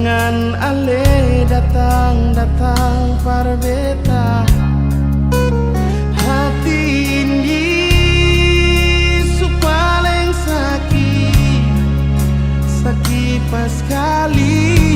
Jangan ale datang parbeta hati ini supaleng sakit pas kali.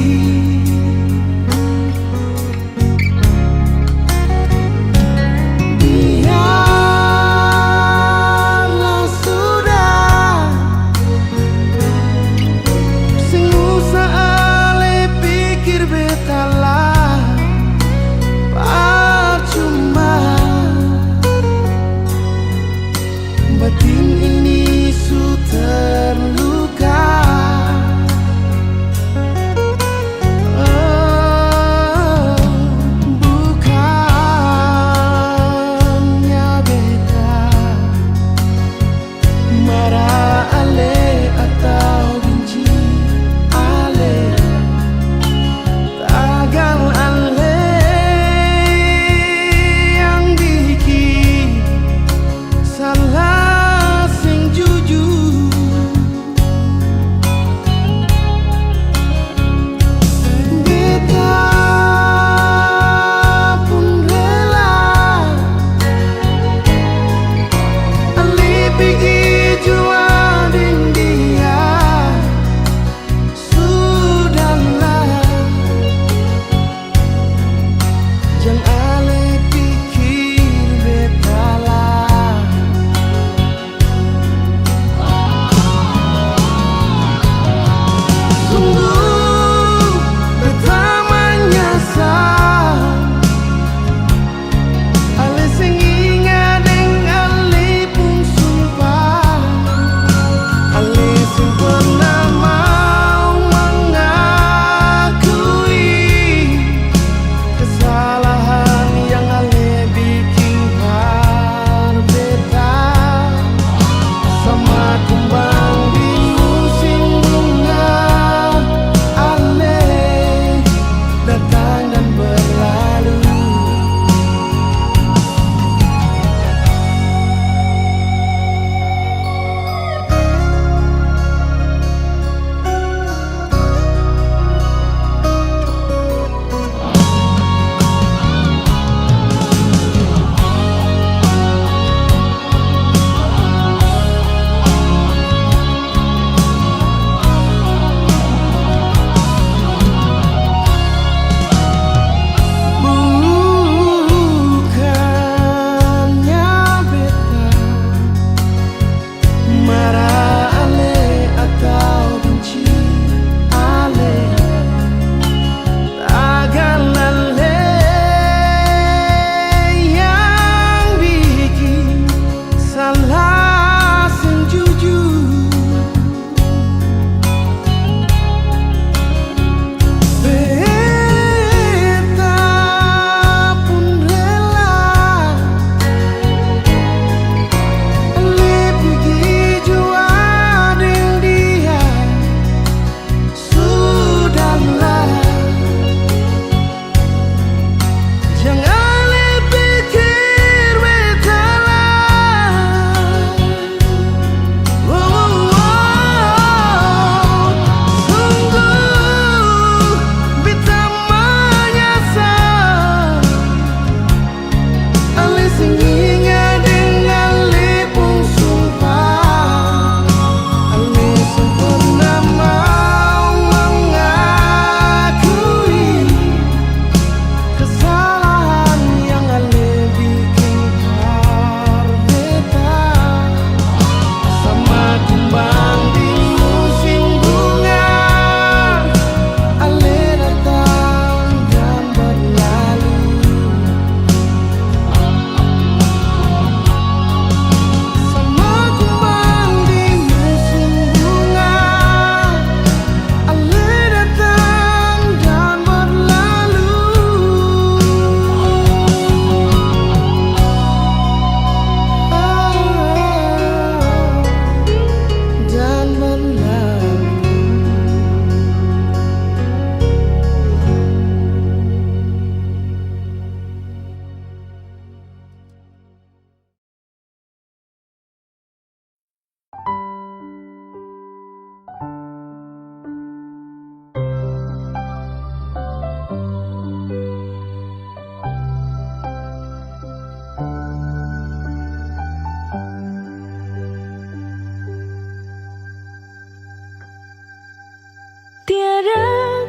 Tiada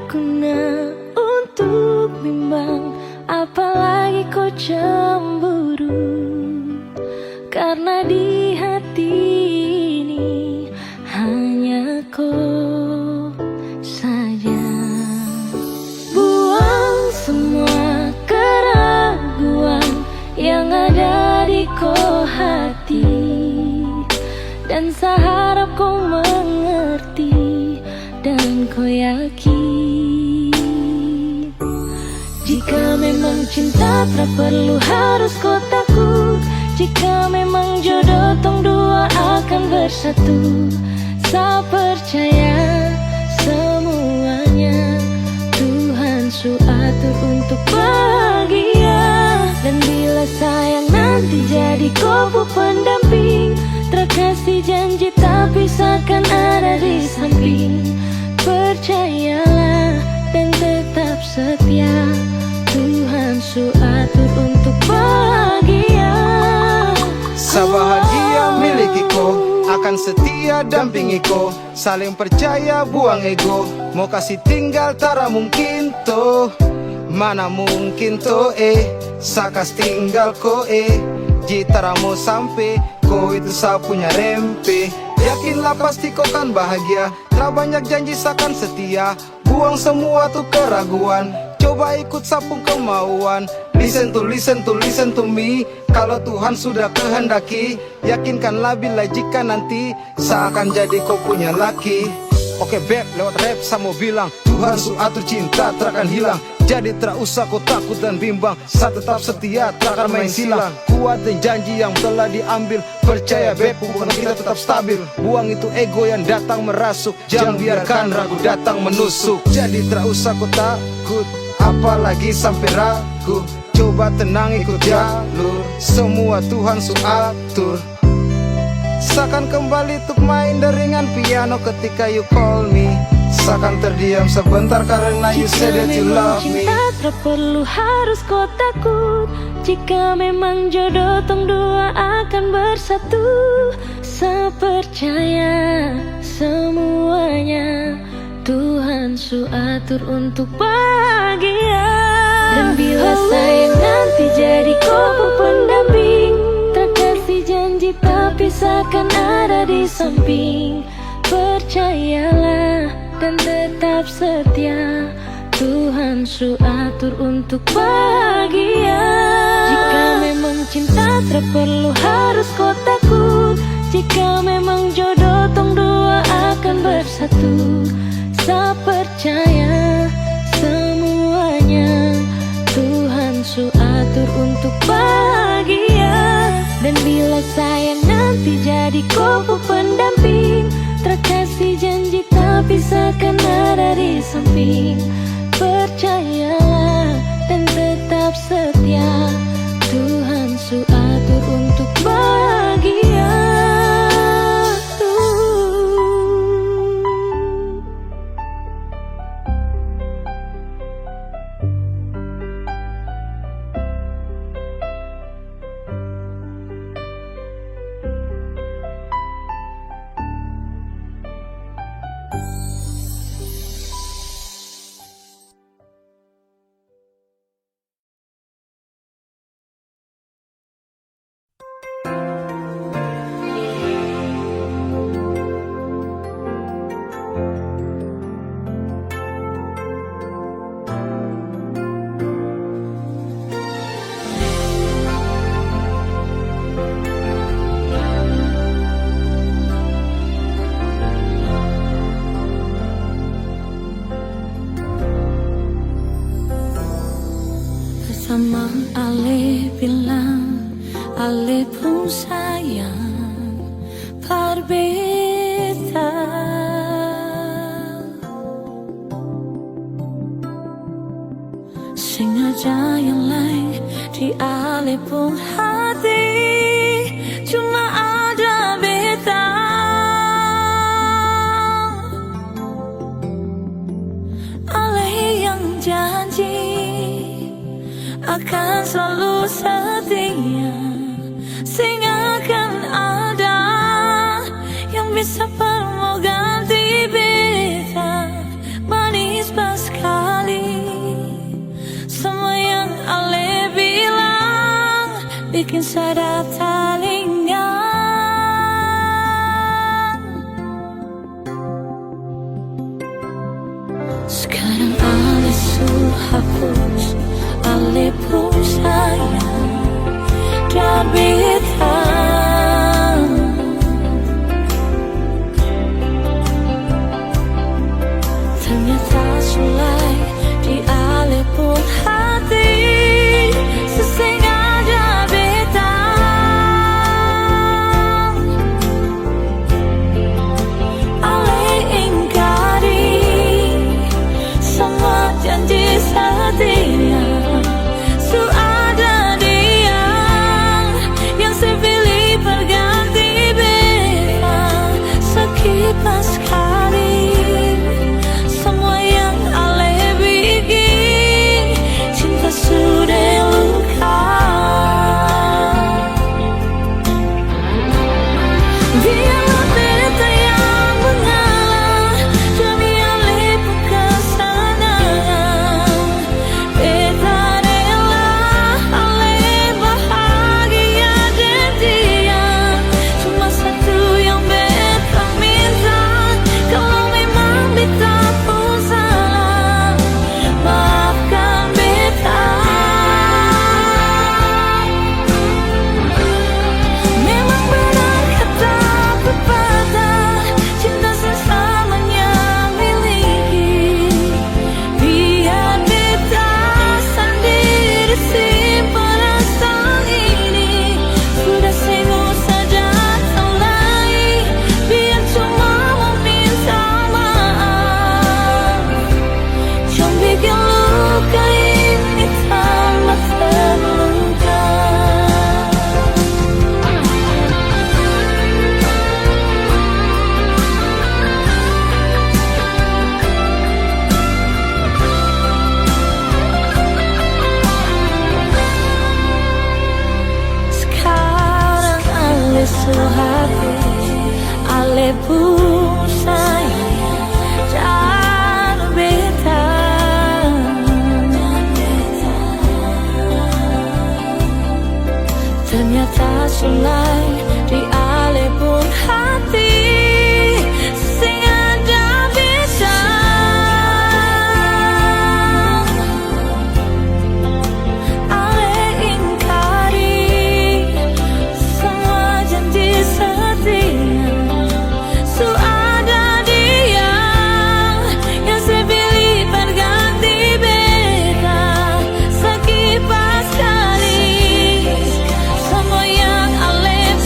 guna untuk bimbang, apalagi kau cemburu. Karena di hati ini hanya kau saja. Buang semua keraguan yang ada di kau hati, dan saya harap kau mengerti dan kau yakin. Jika memang cinta tak perlu harus kau takut. Jika memang jodoh tong dua akan bersatu. Saya percaya semuanya Tuhan su atur untuk bahagia. Dan bila sayang nanti jadi kau pendamping, terkasih janji tapi seakan ada di samping. Percayalah dan tetap setia, Tuhan su atur untuk bahagia. Sabahagia miliki ko, akan setia dampingi ko. Saling percaya buang ego, mau kasih tinggal tara mungkin to. Mana mungkin to sakas tinggal ko jitara mau sampai, ko itu saya punya rempe. Yakinlah pasti kau kan bahagia, tak banyak janji sakan setia. Buang semua tuh keraguan, coba ikut sapung kemauan. Listen to me. Kalau Tuhan sudah kehendaki, yakinkanlah bila jika nanti seakan jadi kau punya laki. Oke beb, lewat rap saya mau bilang, Tuhan su atur cinta terakan hilang. Jadi tak usah kau takut dan bimbang, saya tetap setia takkan main silang. Kuatin janji yang telah diambil, percaya beb hubungan kita tetap stabil. Buang itu ego yang datang merasuk, jangan biarkan ragu datang menusuk. Jadi tak usah kau takut, apalagi sampai ragu. Coba tenang ikut jalur, semua Tuhan su atur. Seakan kembali untuk main deringan piano ketika you call me. Seakan terdiam sebentar karena you said that you love me. Cinta tak perlu harus kau takut. Jika memang jodoh tong dua akan bersatu. Saya percaya semuanya Tuhan su atur untuk bahagia. Dan bila sayang nanti jadi kau pendamping, terkasih janji tapi seakan ada di samping. Percayalah dan tetap setia, Tuhan su atur untuk bahagia. Jika memang cinta tak perlu harus kau takut. Jika memang jodoh tong dua akan bersatu. Saya percaya semuanya Tuhan su atur untuk bahagia. Dan bila sayang nanti jadi kau pendamping, terkasih janji tapi seakan ada di samping. Percayalah dan tetap setia, Tuhan su atur untuk bahagia. Sama Ale bilang, Ale pun sayang berbeda. Sengaja yang lain di Ale pun hati, cuma ada beta. Ale yang janji akan selalu setia, sehingga akan ada yang bisa perlu ganti beta. mungkin sadar talinya. Sekarang Ale suruh hapus, Ale pun sayang dan bintang. Ternyata sulai di Ale pun hati sesengaja bintang. Ale ingkari semua janji setia, su ada dia yang sepilih berganti beda. Sekilas kali semua yang Ale bikin, cinta sudah luka. Biarlah beta yang mengalah demi Ale pun kesenangan. Beta rela Ale bahagia dan dia. Cuma satu yang beta minta, kalau memang beta pun salah, maafkan beta. Memang benar kata pepatah, cinta sesamanya miliki. Biar beta sendiri simpan rasa ini. Sudah sengguh saja tolai, biar cuma meminta maaf. Jangan bikin luka ini tambah terluka. Sekarang Ale suhabis, Ale pun sayang dan beta. Ternyata sulai di Ale pun hati sengaja beda. Ale ingkari semua janji setia, su ada dia yang sepilih berganti beda. Sekilas kali semua yang Ale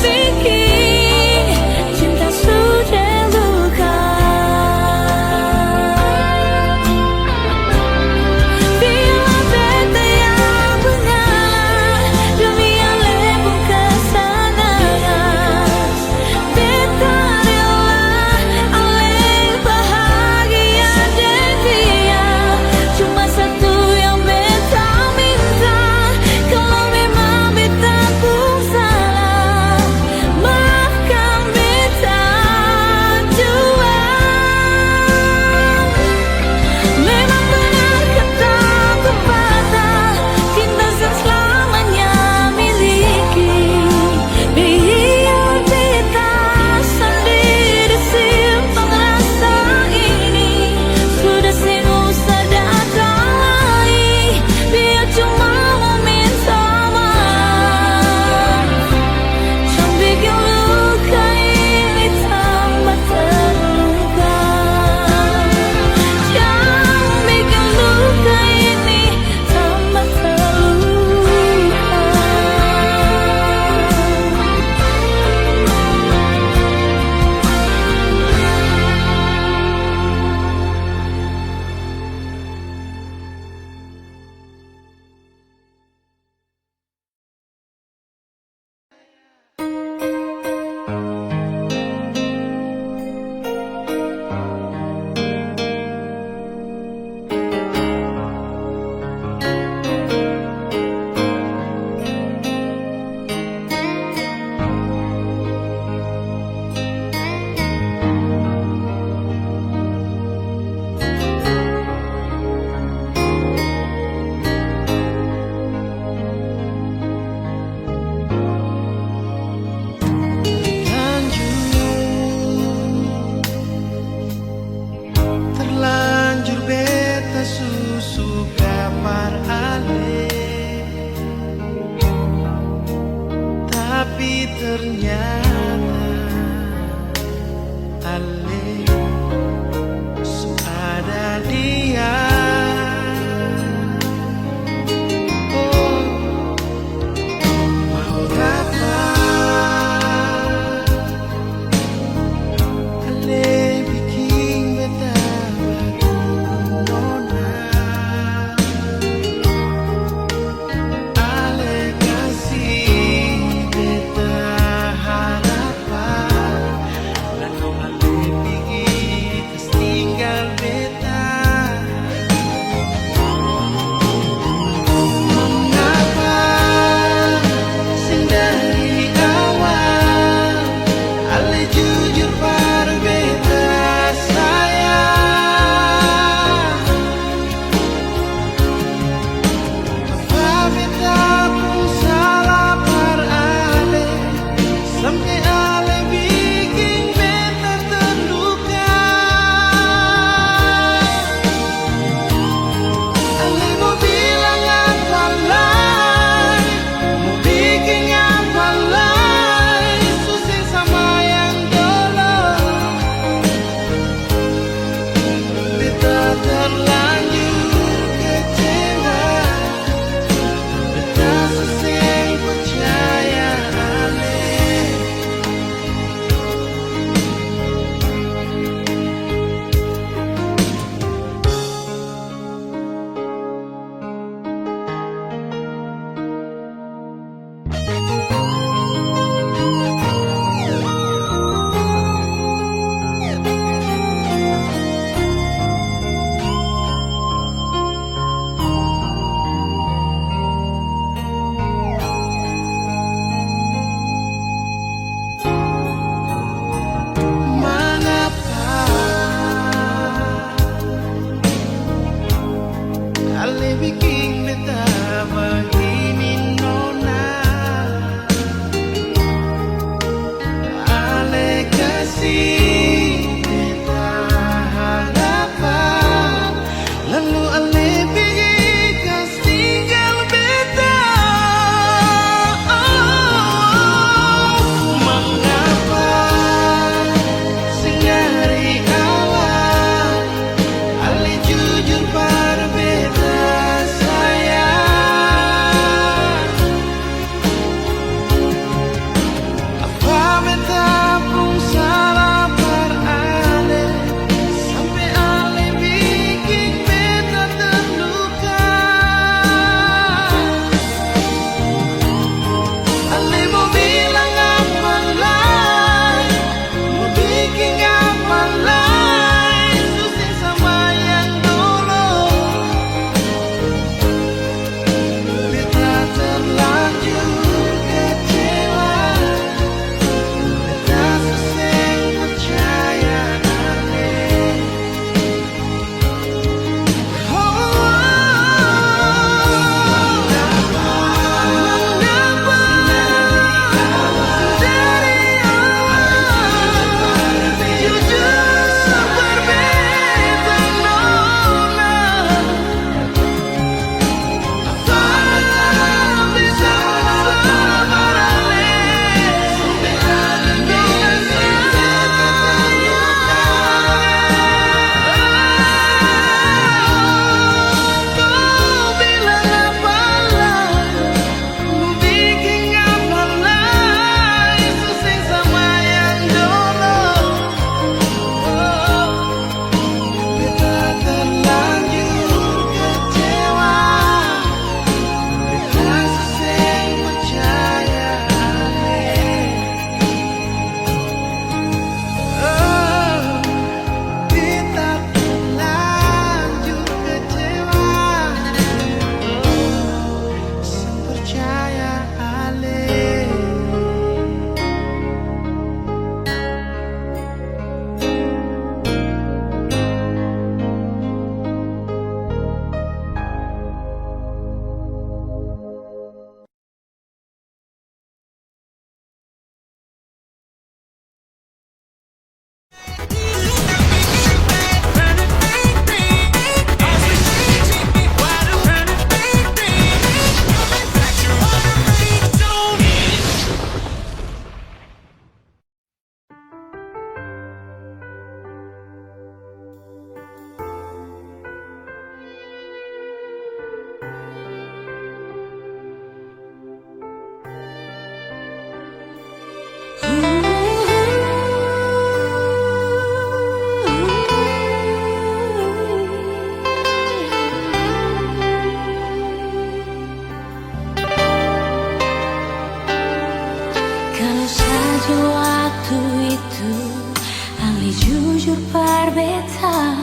par beta,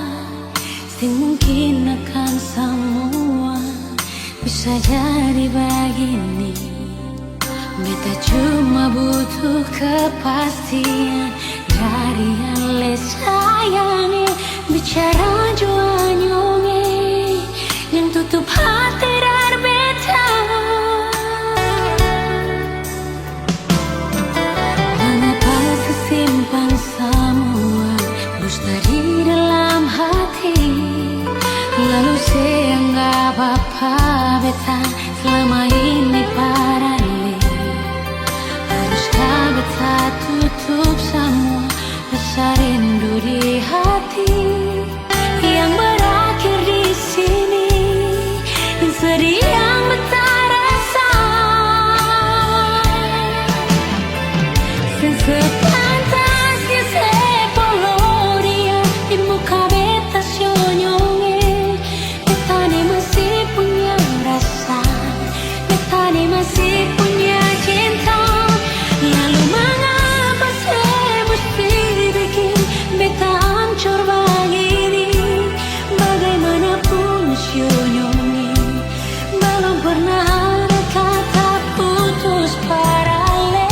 sing mungkin akan semua bisa jadi begini. Beta cuma butuh kepastian dari yang le sayangi. Bicara juanyonge yang tutup hati dari beta. Mengapa sesimpan semua dusta di dalam hati, lalu seanggap apa beta selama ini parali. Haruskah beta tutup semua rasa rindu di hati yang berakhir di sini, dan sedih yang beta rasa. Sepantasnya sepuluh dia di muka beta senyonge. Beta ni masih punya rasa, beta ni masih punya cinta. Lalu mengapa saya mesti bikin beta hancur begini? Bagaimanapun senyonge, belum pernah ada kata putus paralel.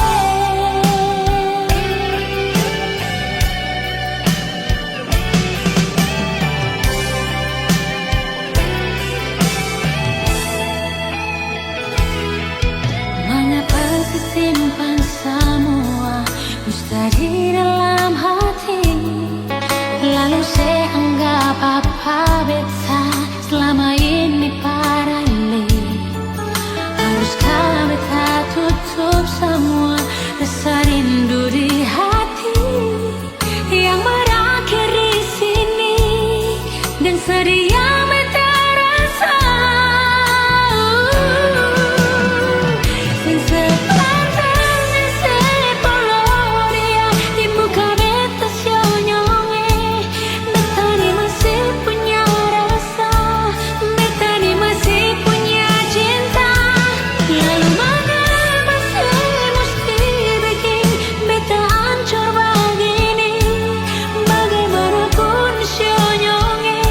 Mengapa simpan semua dusta di dalam hati, lalu saya anggap apa beta selama ini parali. Haruskah beta tutup semua rasa rindu di hati yang berakhir di sini, dan sedih yang beta rasa. Sepantasnya sepuluh dia di muka beta senyonge. Beta ni masih punya rasa, beta ni masih punya cinta. Lalu mengapa saya mesti bikin beta hancur begini? Bagaimanapun senyonge,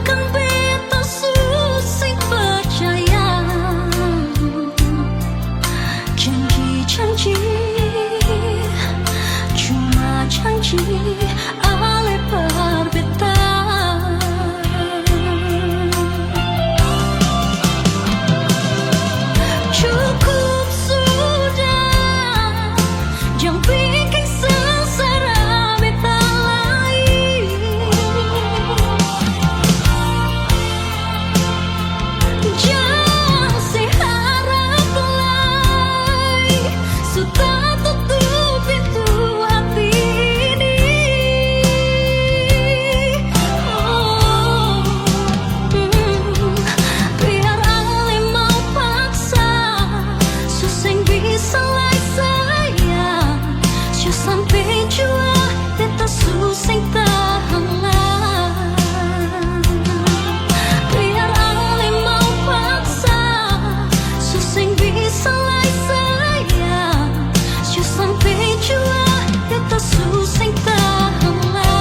Kan beta susah percaya janji-janji cuma janji ale berbeta. Cukup sudah, jangan bikin sengsara beta lagi. Jangan seharap lagi, sudah tutup pintu hati ini. Biar ale mau paksa, susah bisa lai sayang. Just sampai jua, beta susah tahan lah. Biar ale mau paksa, susah bisa lai sayang. Just sampai jua, beta susah tahan lah.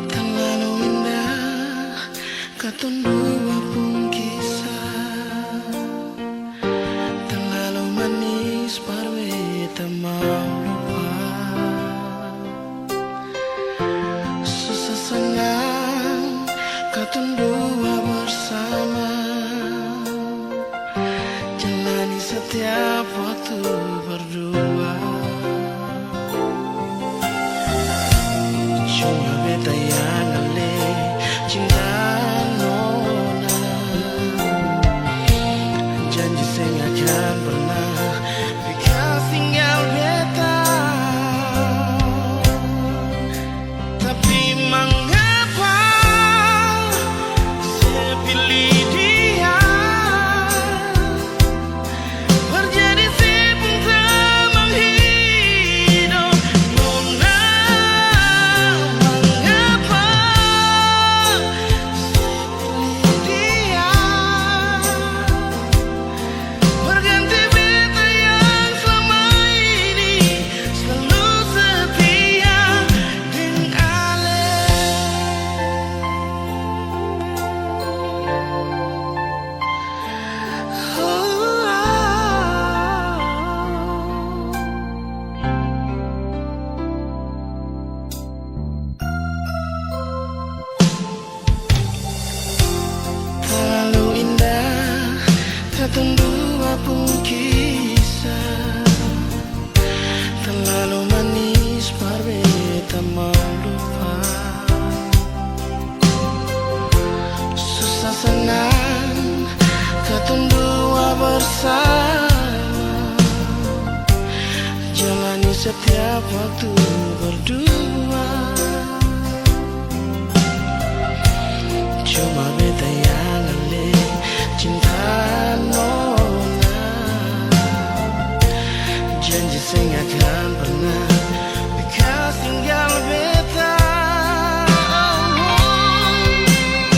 Terlalu indah katong dua pun kisah, terlalu manis par beta mau lupa. Susah senang katong dua bersama, jalani setiap waktu berdua. Cuma beta yang ale cinta nona, janji saya nggak akan pernah bekas tinggal beta. Tapi mengapa saya pilih dia, berjadi si pengtemang hidup nona. Mengapa saya pilih dia, berganti beta yang selama ini selalu setia dengan ale. Terlalu indah katong dua pun kisah, terlalu manis par beta mau lupa. Susah senang katong dua bersama, jalani setiap waktu berdua. Cuma beta yang ale cinta nona, janji saya nggak akan pernah bekas tinggal beta.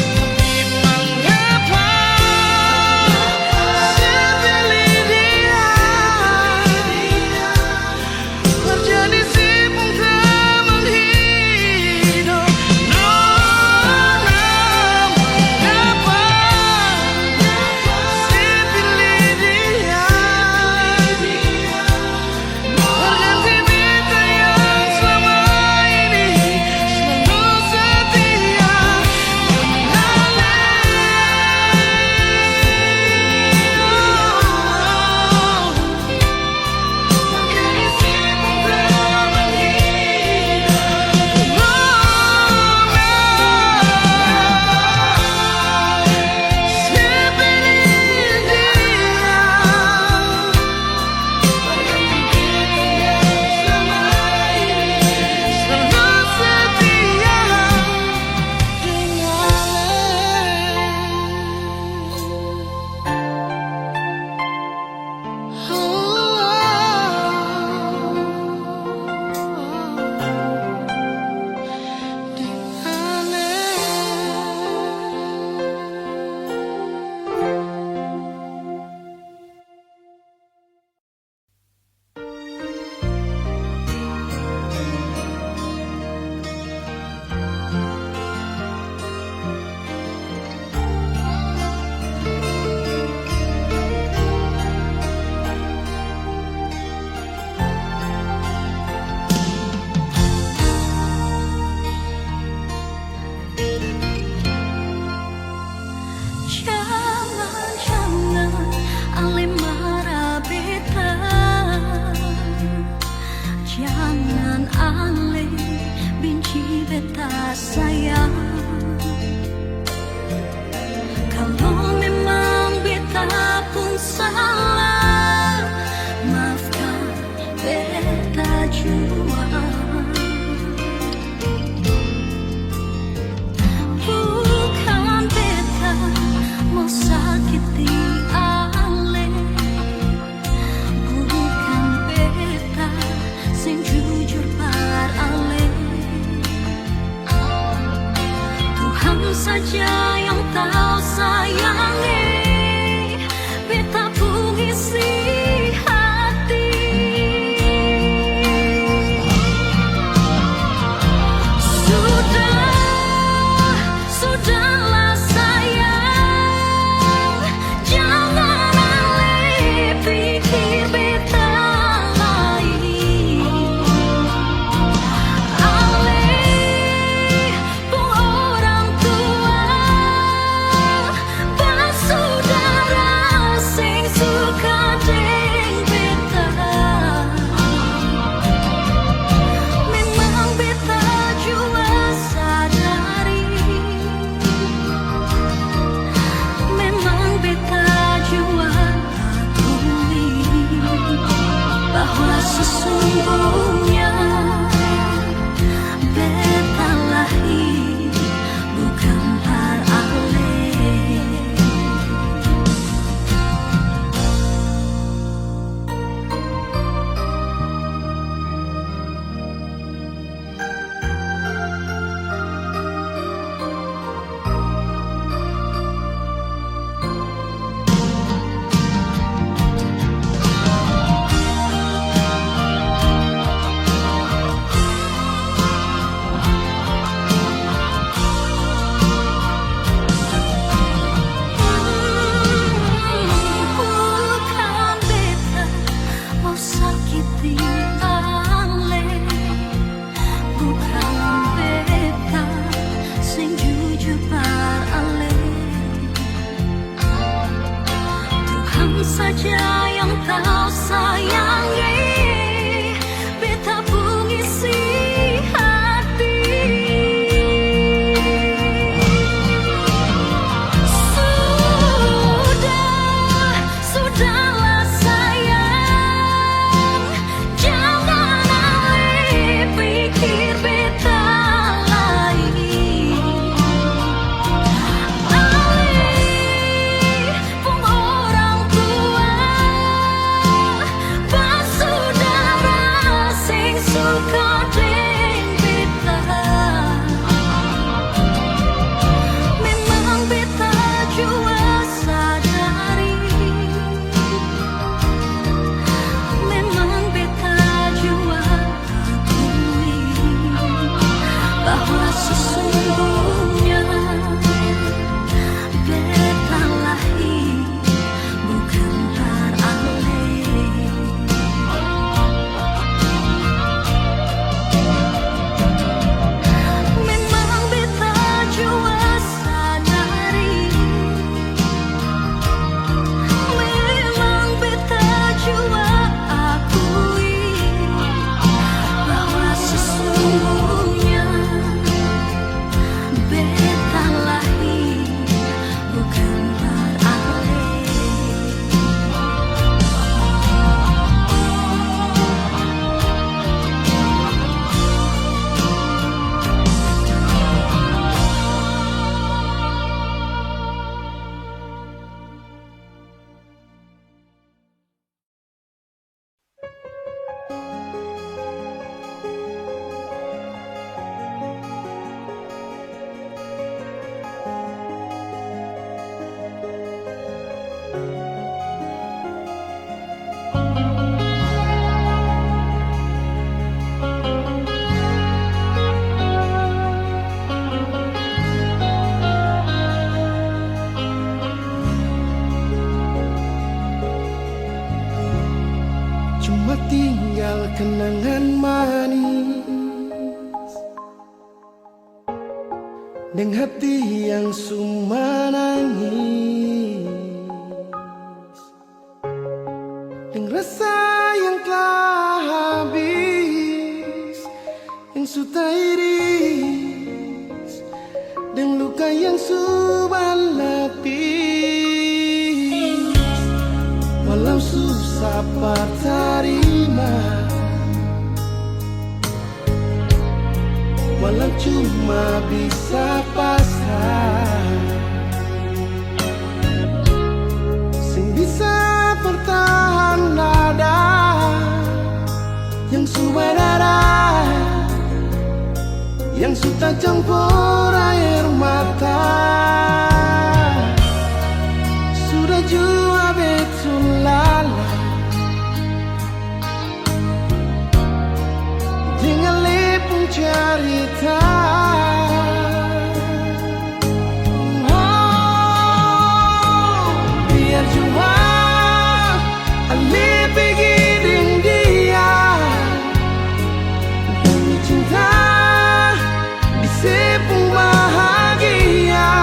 Tapi mengapa saya pilih dia, berjadi si pengtemang saja yang tahu sayangi, beta pengisi hati. Sudahlah sayang, jangan alih pikir beta lain. Alih pun orang tua, bersaudara sing suka deng beta. Memang beta jua sadari, memang beta jua akui bahwa sesungguhnya beta lahir bukan paralel. Bukan beta mau sakiti ale, bukan beta sing jujur parale. Tuhan saja yang tahu sayangi, beta pengisi hati. Sudahlah sayang, jangan alih pikir beta lain. Alih pun orang tua, bersaudara sing suka deng beta. Memang beta jua sadari, memang beta jua akui bahwa sesungguhnya beta lahir bukan paralel. Memang beta jua sadari, memang beta jua akui bahwa sesungguhnya beta lahir bukan paralel. Cuma tinggal kenangan manis dan hati yang suma nangis, dan rasa yang telah habis, yang sudah iris, dan luka yang sudah lapis. Walau susah terima, walau cuma bisa pasrah, sing bisa bertahan nada yang subadara, yang sudah campur air mata. Sudah jua betul lala dengan lepung cerita. Oh, biar jua ale pergi dengan dia demi cinta di sepung bahagia.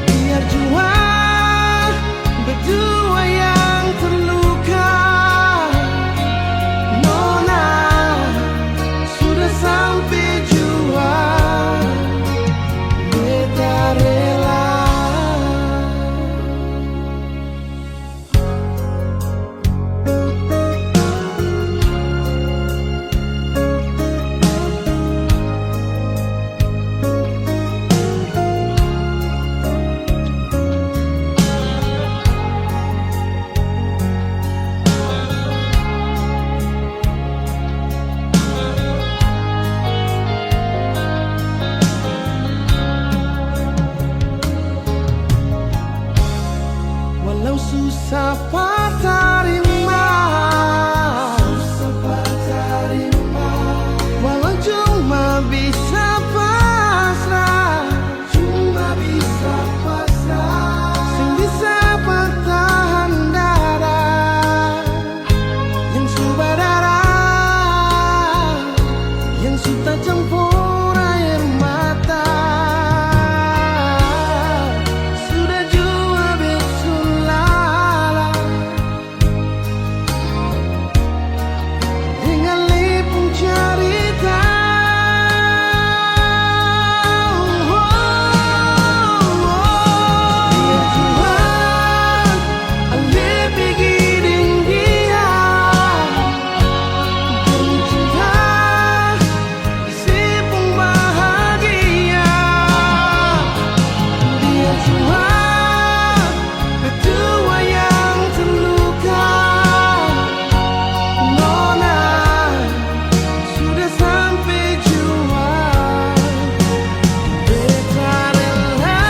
Biar jua berdua yang terluka. Nona sudah sampai jua, beta rela. Walau susah terima, walau cuma bisa pasrah, sing bisa bertahan dada, yang sudah darah, yang sudah campur air mata. Sudah jua betul lala dengan lepung cerita. Biar jua ale pergi dengan dia demi cinta di sepung bahagia. Biar jua berdua yang terluka. Nona sudah sampai jua, beta rela.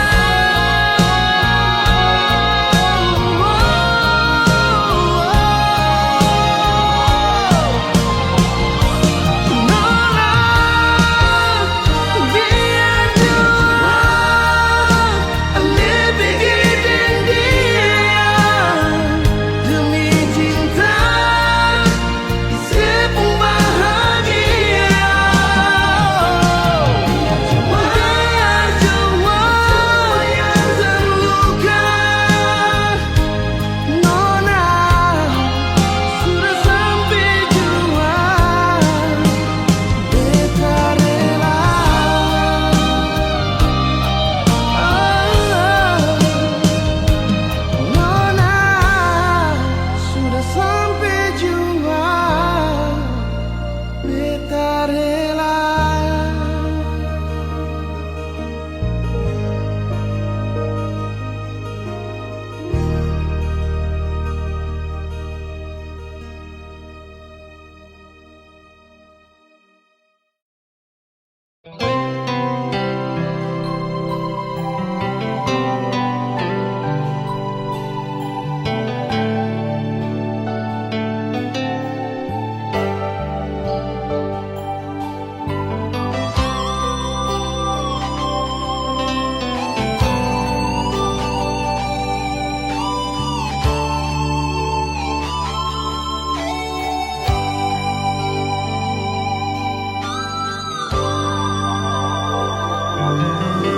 Nona biar jua ale pergi dengan dia demi cinta di sepung bahagia. Biar jua yang terluka. Nona sudah sampai jua, beta rela. Nona sudah sampai jua, beta rela.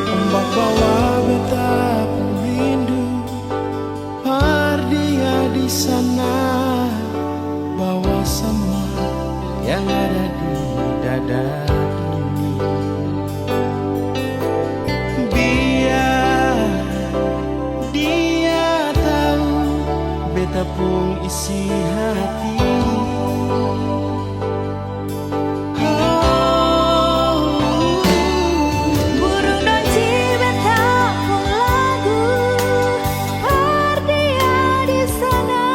Ombak bawa beta rindu, dia di sana, bawa semua yang ada di dada ini. Biar dia tahu beta pun isi hati. Burung dan cibet tak pun lagu, dia di sana,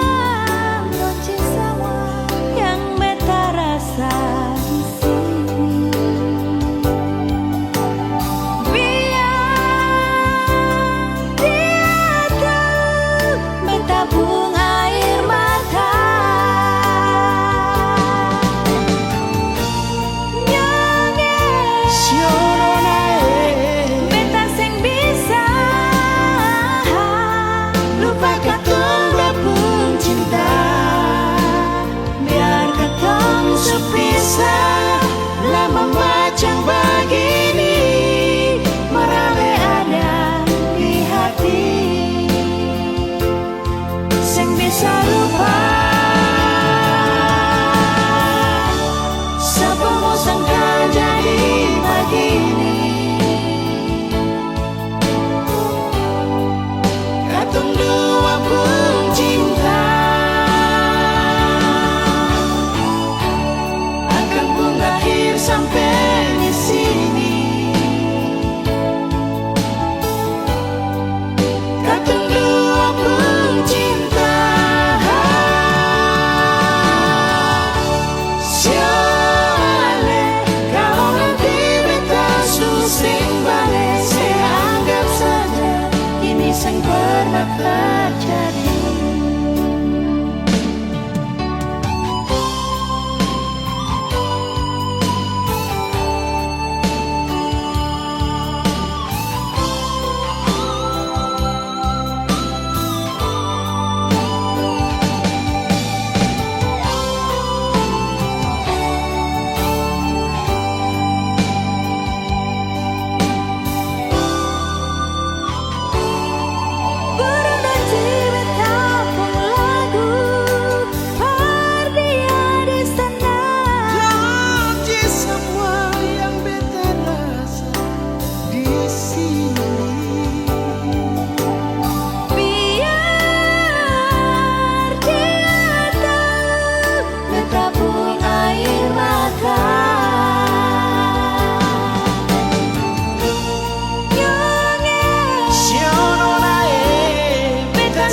lonceng sama yang beta rasa di sini. macam begini merale ada di hati, sing bisa lupa. Sepamu sangka jadi begini, katong dua pun cinta akan berakhir sampai di sini. Katong dua pun cinta, siale kalau nanti beta susing balik, saya anggap saja ini sang pernah terjadi.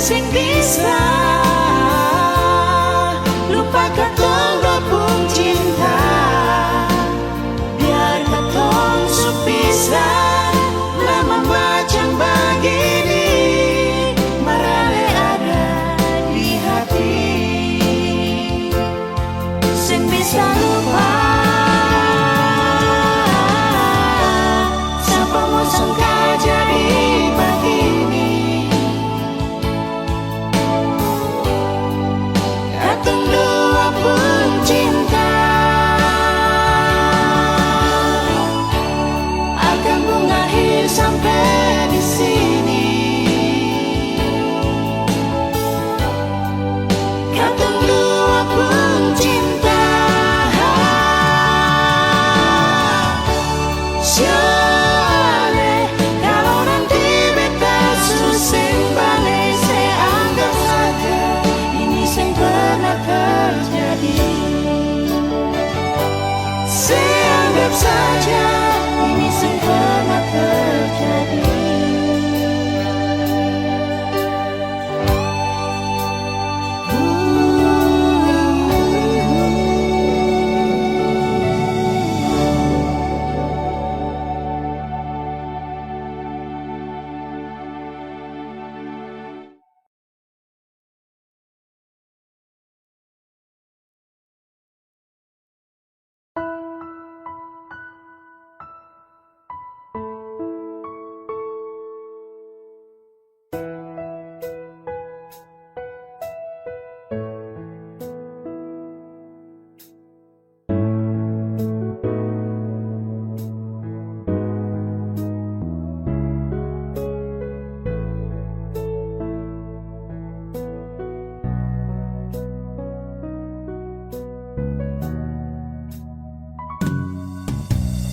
Sing bisa lupa katong dua pun cinta, biar katong supisah lama macam begini merale ada di hati, sing bisa lupa. Siapa mau sangka jadi begini, katong dua pun cinta akan berakhir sampai di sini. Katong dua pun cinta, siale kalau nanti beta susing balik, saya anggap saja ini sing pernah terjadi. Saya anggap saja ini sing pernah terjadi.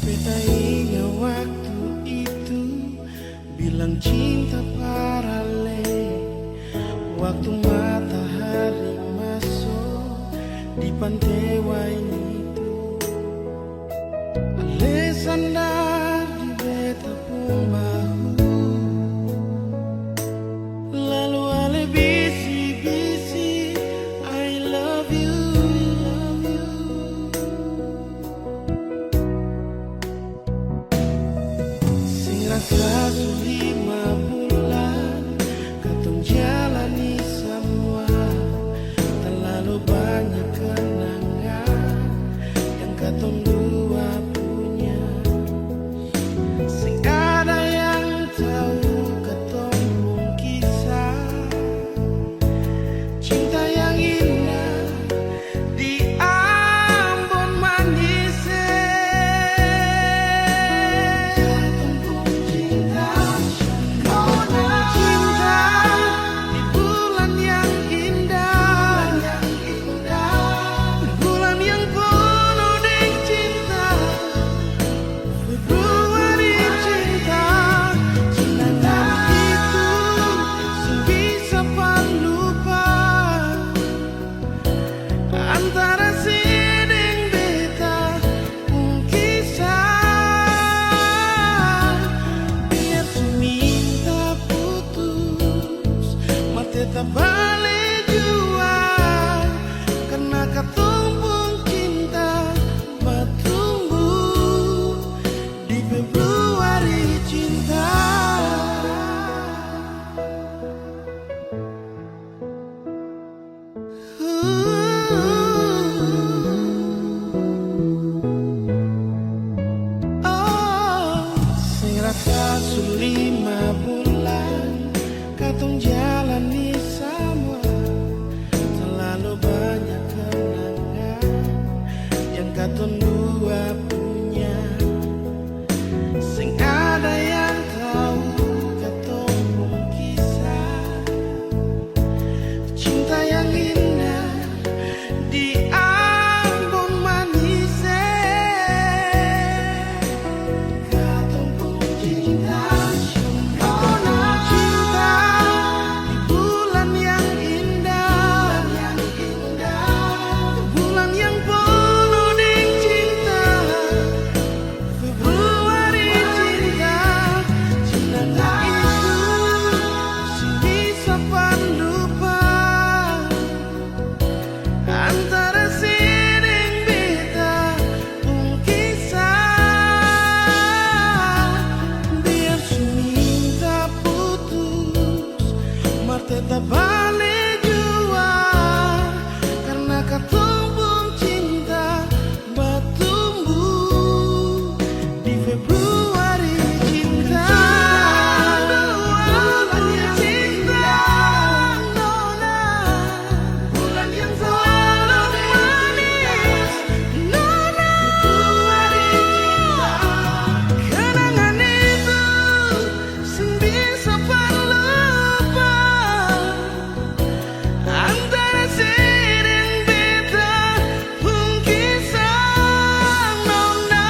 Beta ingat waktu itu bilang cinta paralel, waktu matahari masuk di pantai Wain itu, alesandar di beta pun bahu, lalu ale bisi-bisi I love you, love you. Rasa 5 bulan katong jalani semua, terlalu banyak kenangan yang katong dua punya, sing ada yang tahu katong pun kisah cinta yang indah di Ambon manis. Kasulima bulan katong jalani sama, terlalu banyak kenangan yang katong dua punya. Sing ada yang tahu katong pun kisah cinta yang indah di ambon manisnya. Katong pun cinta, katong cinta di bulan yang indah, bulan yang penuh dengan cinta. Februari cinta, cinta itu sing bisa pan lupa antara sering beta pun kisah. Biar suminta putus, mar tetap balik jua, karena katong pun cinta bertumbuh di Februari cinta. Bulan yang cinta, nona, bulan yang selalu manis, nona. Februari cinta, kenangan itu sing bisa pan lupa antara sering beta pun kisah, nona.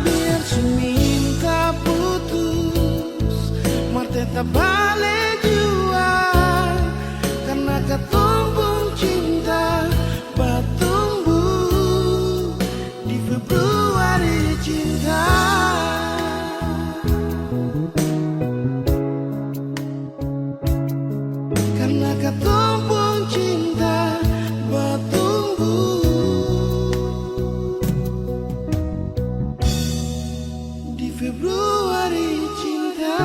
Biar suminta putus, mar tetap balik jua, karena katong pun cinta bertumbuh di Februari cinta. Karena katong pun cinta bertumbuh di Februari cinta.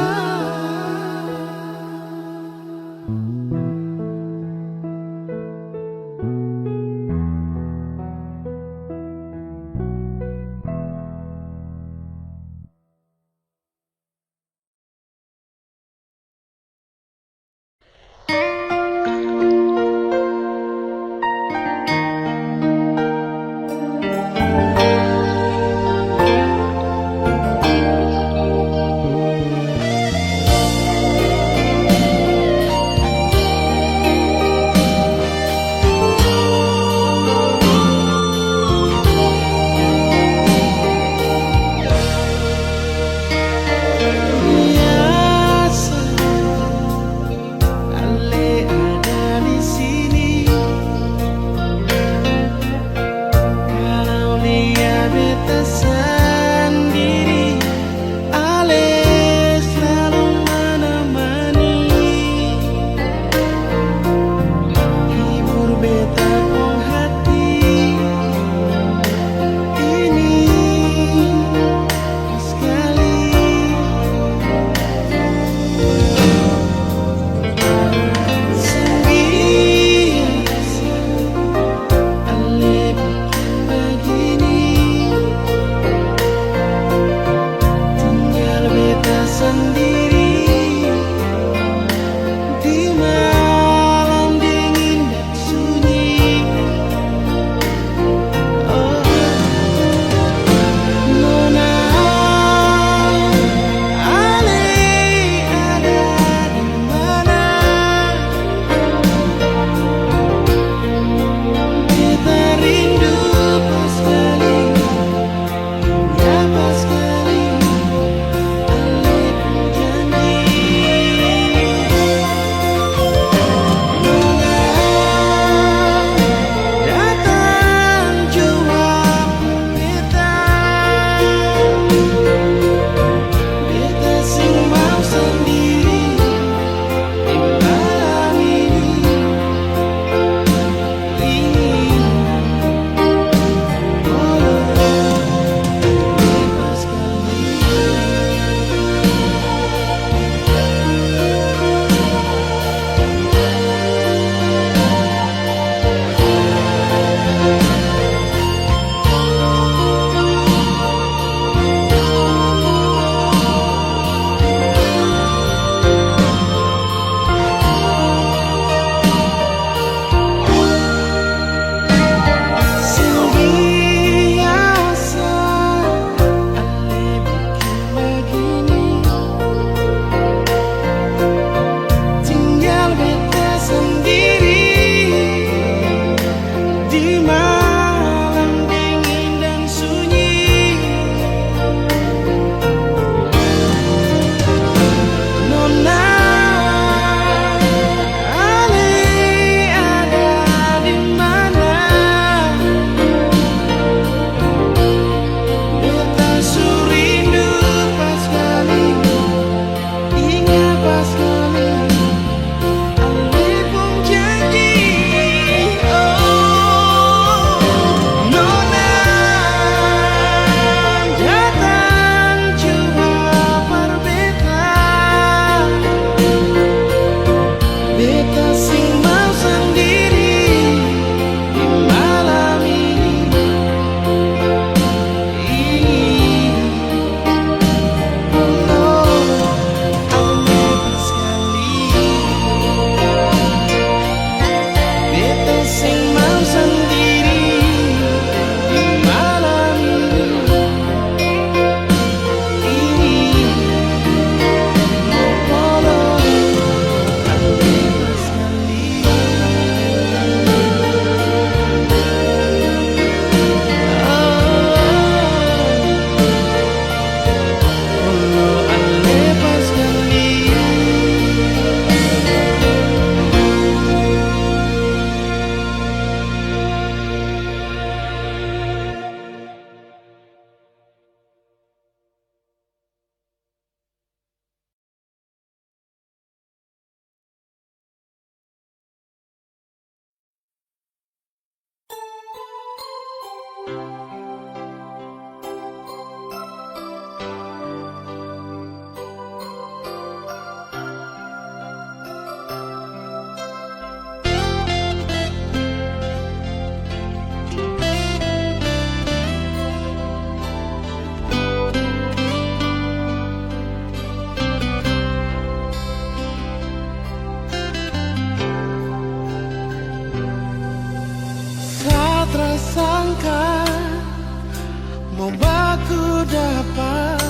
dapat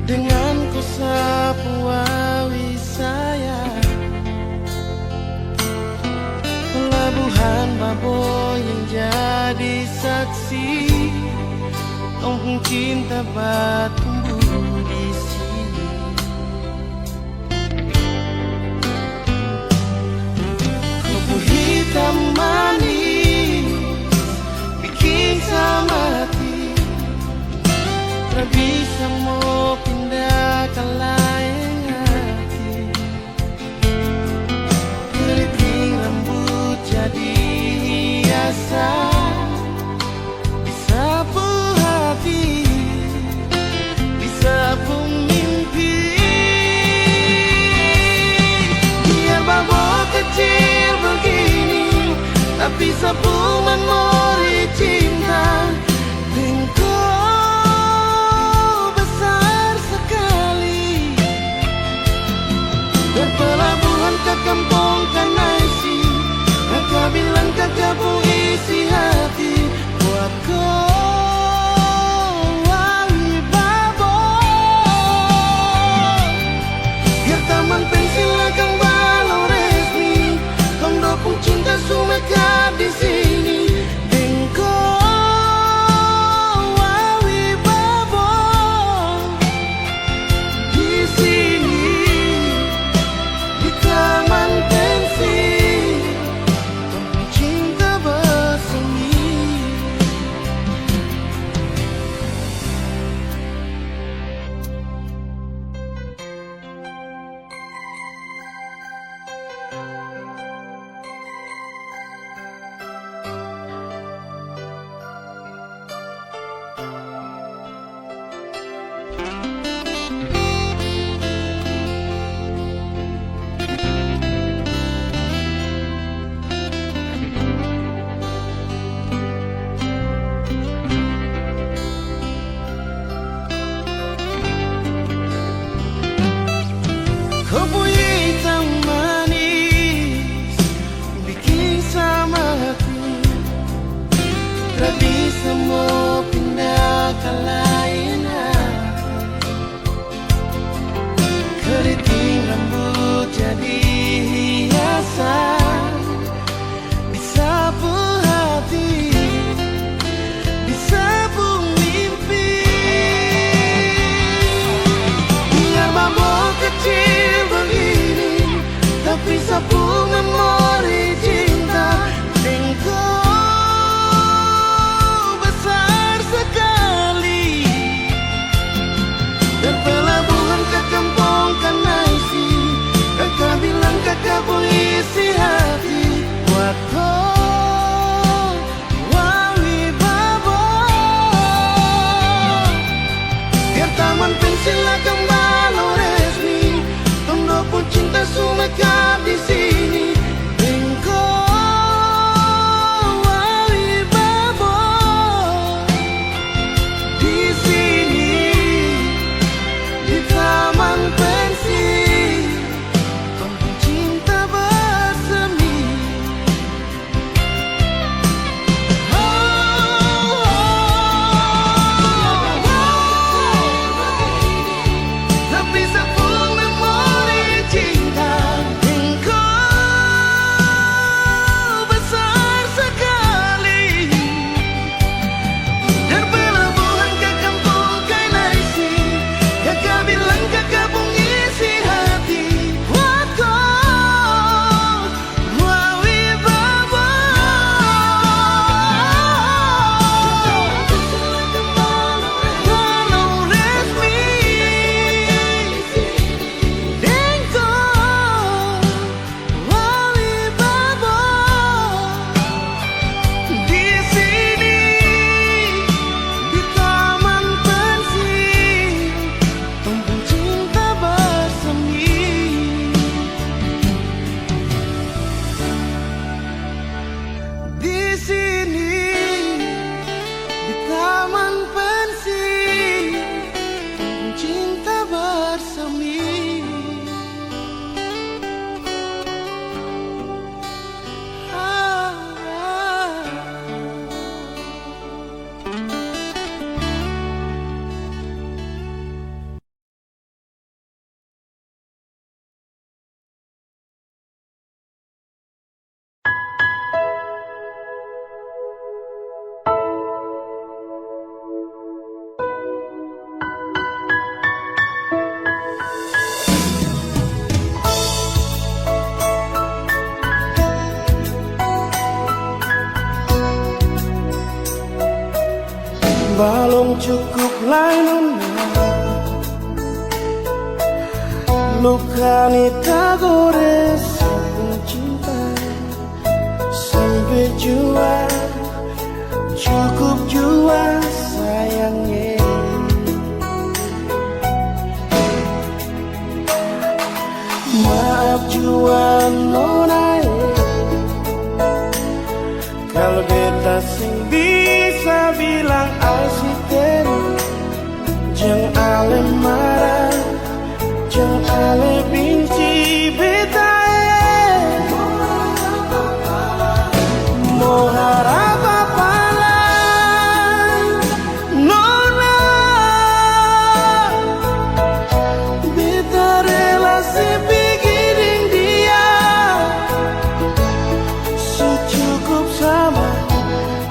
dengan ku sapu wawi saya. Pelabuhan Baboy yang jadi saksi, kampung cinta tumbuh di sini. Kopi hitam manis bikin sama hati, tak bisa mau pindah ke lain hati. Keriting rambut jadi hiasan, disapu hati, disapu mimpi. Biar babak kecil begini, tapi sapu memori cinta. Engkau besar sekali, berpelabuhan ke kampung Kanaisi, kakak bilang kakak pun isi hati buat kau wawi Baboy. Biar taman pensil akan balau resmi, tondo pun cinta sumeka di sini. Engkau wawi Baboy di sini, di taman pensil, tondo cinta bersemi. Kopi hitam manis bikin sama hati, tak bisa mau pindah ke lain hati. Keriting rambut jadi hiasan, disapu hati, disapu mimpi. Biar babak kecil begini, tapi sapu memori cinta. Engkau besar Balong cukup lain luka ni tagores cinta sampai jua cukup jua sayangnya. Maaf jua nona kalau beta sing bisa bilang asisten jangan ale marah jangan ale benci beta mau harap apa lah nona beta relasi bikin dia secukup sama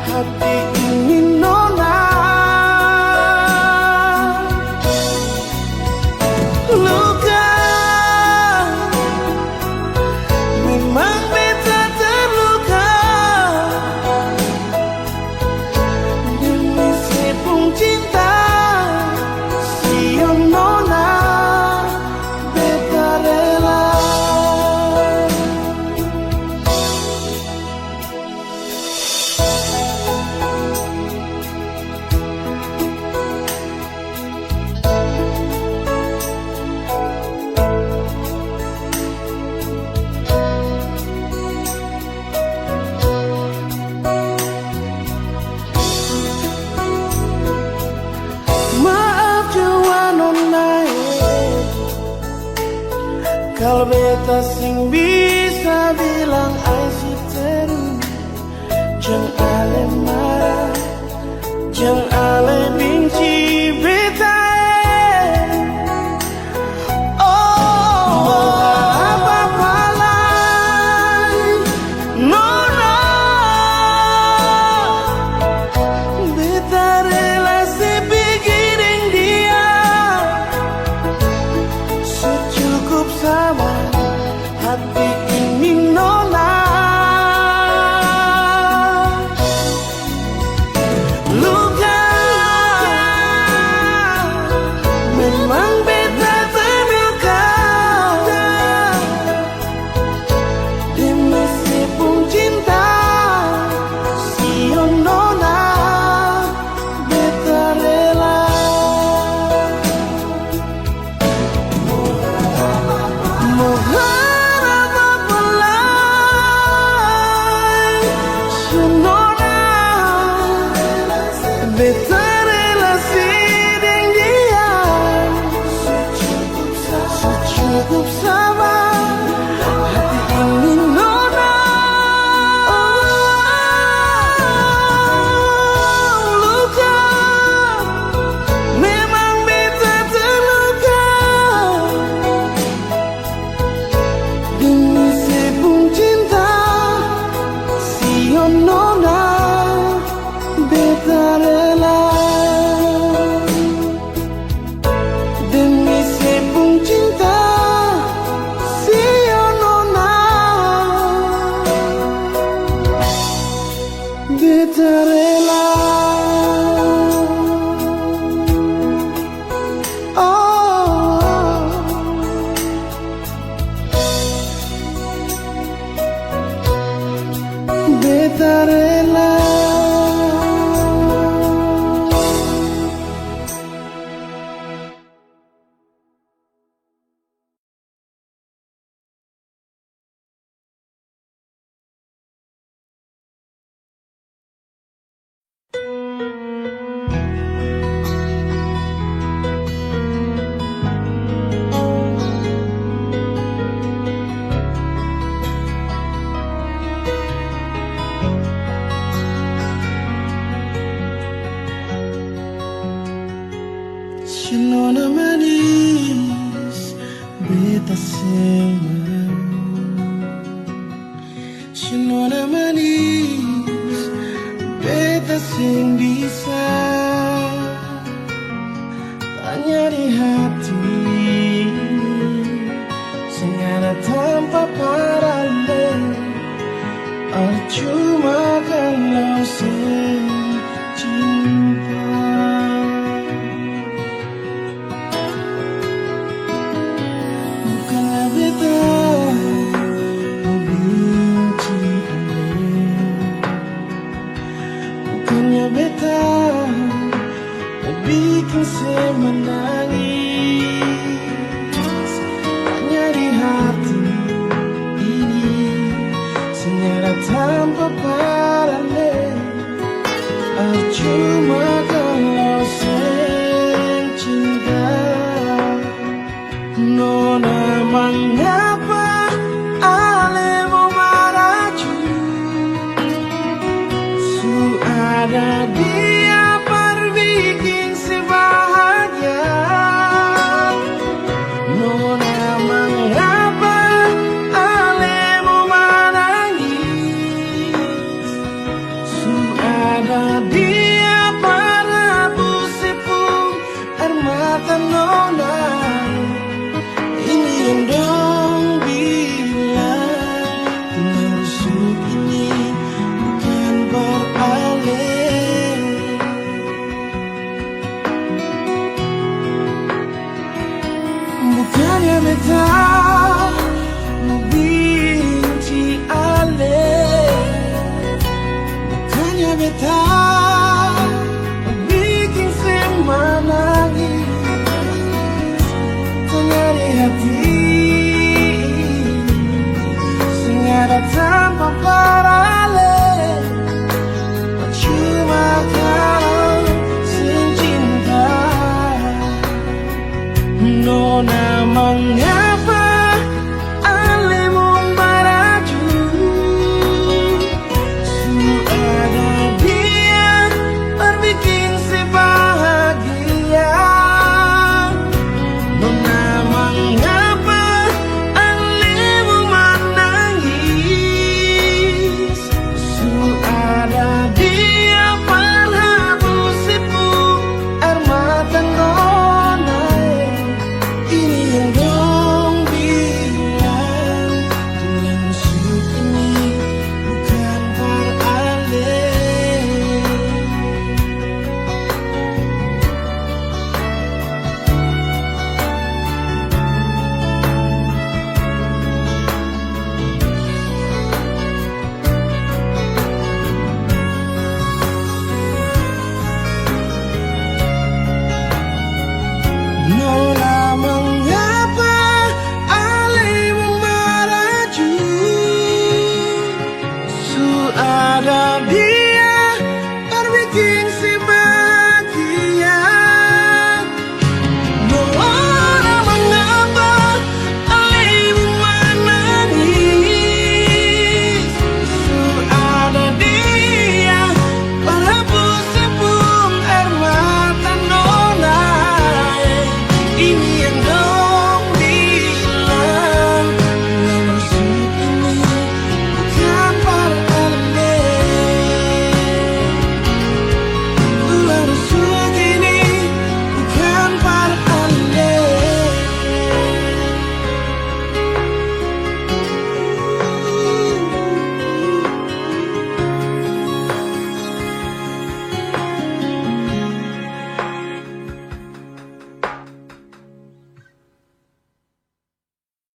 hati ini nona. Luka memang beta terluka demi sepung cinta si nona beta rela. Maaf jua nona kalau beta sing bisa bilang asisten jangan ale marah jangan ale benci beta oh apa-apa lah nona beta relasi bikin dia secukup sama hati ini nona. Luka memang beta terluka demi sepung cinta si nona beta rela. Mengharap apa lagi si nona beta relasi dengan dia secukup sama hati ini nona. Luka memang beta terluka demi sepung cinta si nona beta rela demi sepung cinta si nona beta rela. Oh beta rela. Si nona manis beta sing si nona manis beta sing bisa tanya di hati sing ada tanpa paralel cuma kalau sing cinta. bikin saya menangis. Hanya di hati ini senyara tanpa paralel. Cuma kalau saya cinta. Nona mengapa ale mau maraju? Su ada dia berbikin sebahagia. Nona mengapa ale mau menangis? Su ada dia para sepung air mata nona. Ini yang dong bilang menusuk ini bukan beralih. Bukannya beta mau benci ale, bukannya beta mau bikin saya nangis. Tanya di hati senyara tanpa paralel. Cuma kalau cinta. Nona mengapa